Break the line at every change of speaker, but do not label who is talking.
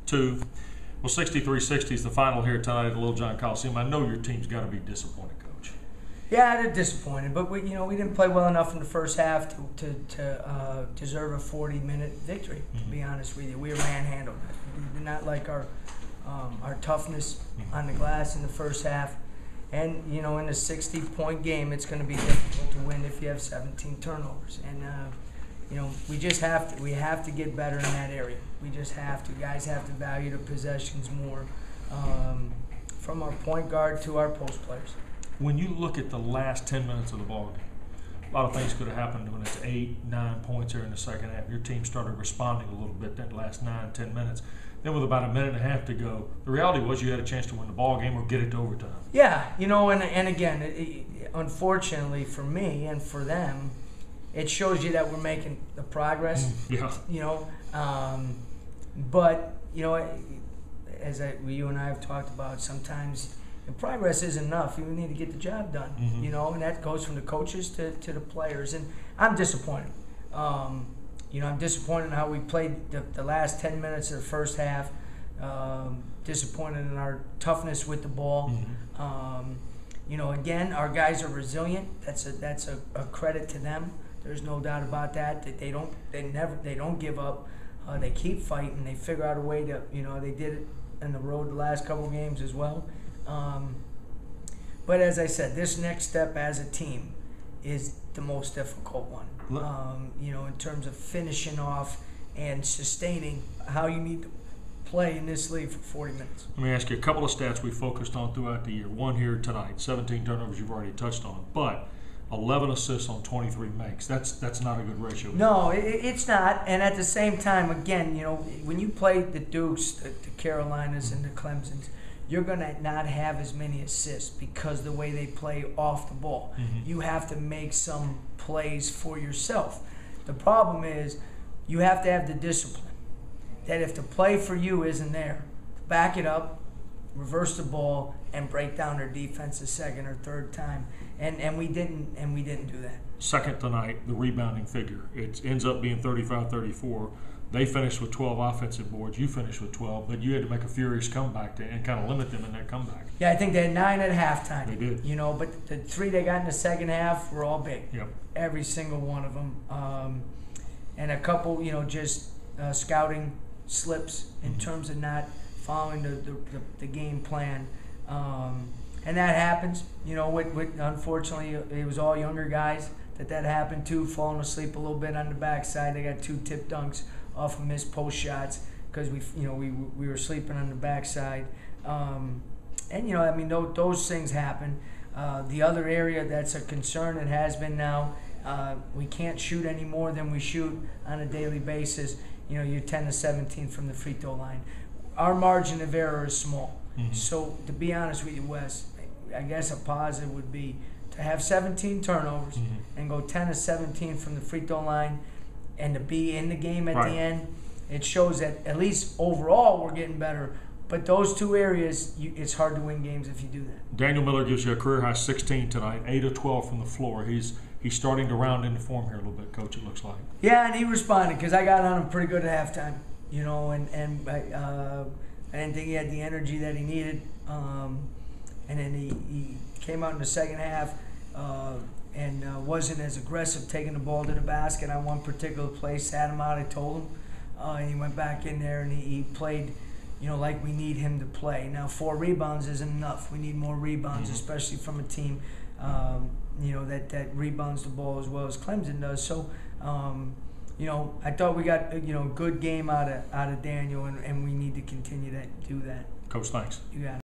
2. Well, 63-60 is the final here tonight at the Little John Coliseum. I know your team's got to be disappointed, Coach.
Yeah, they're disappointed, but we didn't play well enough in the first half to deserve a 40-minute victory. To be honest with you, we were manhandled. We did not like our toughness on the glass in the first half, and in a 60-point game, it's going to be difficult to win if you have 17 turnovers. And we have to get better in that area. We just have to. Guys have to value the possessions more, from our point guard to our post players.
When you look at the last 10 minutes of the ball game, a lot of things could have happened when it's 8-9 points here in the second half. Your team started responding a little bit that last 9-10 minutes. Then with about a minute and a half to go, the reality was you had a chance to win the ball game or get it to overtime.
Yeah, and again, unfortunately for me and for them, it shows you that we're making the progress.
Yeah.
But as you and I have talked about, sometimes the progress isn't enough. You need to get the job done. And that goes from the coaches to the players. And I'm disappointed. I'm disappointed in how we played the last 10 minutes of the first half. Disappointed in our toughness with the ball. Again, our guys are resilient. That's a credit to them. There's no doubt about that. That they don't give up. They keep fighting. They figure out a way to. They did it on the road the last couple games as well. But as I said, this next step as a team is the most difficult one. In terms of finishing off and sustaining how you need to play in this league for 40 minutes.
Let me ask you a couple of stats we focused on throughout the year. One here tonight, 17 turnovers you've already touched on, but 11 assists on 23 makes. That's not a good ratio.
No, it's not. And at the same time, again, when you play the Dukes, the Carolinas, and the Clemsons, you're going to not have as many assists because the way they play off the ball. You have to make some plays for yourself. The problem is you have to have the discipline that if the play for you isn't there, back it up, reverse the ball, and break down their defense a second or third time. And we didn't do that.
Second tonight, the rebounding figure. It ends up being 35-34. They finished with 12 offensive boards. You finished with 12, but you had to make a furious comeback and kind of limit them in that comeback.
Yeah, I think they had 9 at halftime.
They did.
But the 3 they got in the second half were all big.
Yep.
Every single one of them. And a couple, just scouting slips in terms of not following the game plan. And that happens. Unfortunately, it was all younger guys that happened to, falling asleep a little bit on the backside. They got 2 tip dunks off of missed post shots because we were sleeping on the backside. Those things happen. The other area that's a concern, it has been now, we can't shoot any more than we shoot on a daily basis. You're 10 to 17 from the free throw line. Our margin of error is small. So to be honest with you, Wes, I guess a positive would be to have 17 turnovers and go 10 to 17 from the free throw line and to be in the game at the end. It shows that at least overall we're getting better. But those 2 areas, it's hard to win games if you do that.
Daniel Miller gives you a career high 16 tonight, 8 of 12 from the floor. He's starting to round into form here a little bit, Coach, it looks like.
Yeah, and he responded because I got on him pretty good at halftime. I didn't think he had the energy that he needed. And then he came out in the second half and wasn't as aggressive taking the ball to the basket. On one particular play, sat him out, I told him. And he went back in there and he played, like we need him to play. Now, 4 rebounds isn't enough. We need more rebounds, especially from a team, that rebounds the ball as well as Clemson does. So, I thought we got a good game out of Daniel, and we need to continue to do that.
Coach, thanks.
You got it.